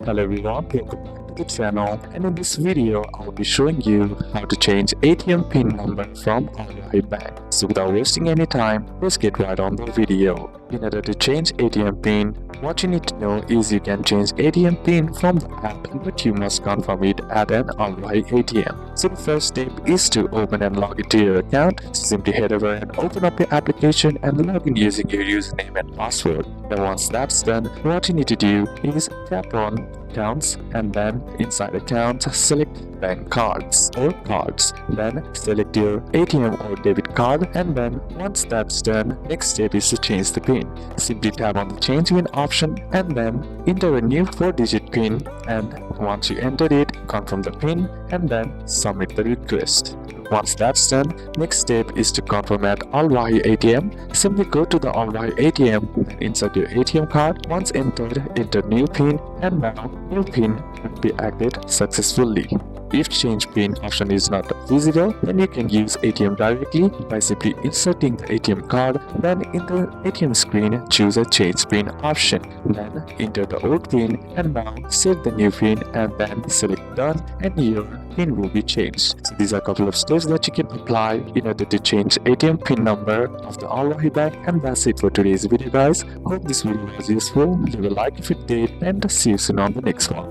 Hello everyone, welcome back to the channel, and in this video I will be showing you how to change ATM PIN number from AL-RAJHI Bank. So without wasting any time, let's get right on the video. In order to change ATM PIN, what you need to know is you can change ATM PIN from the app, but you must confirm it at an AL-RAJHI ATM. So the first step is to open and log into your account. So simply head over and open up your application and log in using your username and password. And once that's done, what you need to do is tap on accounts, and then inside accounts select bank cards or cards, then select your ATM or debit card, and then once that's done, next step is to change the PIN. Simply tap on the change PIN option and then enter a new 4-digit PIN, and once you entered it, confirm the PIN and then submit the request. Once that's done, next step is to confirm at AL-RAJHI ATM. Simply go to the AL-RAJHI ATM and insert your ATM card. Once entered, enter new PIN, and now new PIN will be acted successfully. If change PIN option is not visible, then you can use ATM directly by simply inserting the ATM card. Then in the ATM screen, choose a change PIN option. Then enter the old PIN and now set the new PIN and then select done, and your PIN will be changed. So these are a couple of steps that you can apply in order to change ATM PIN number of the AL-RAJHI Bank. And that's it for today's video, guys. Hope this video was useful. Leave a like if it did, and see you soon on the next one.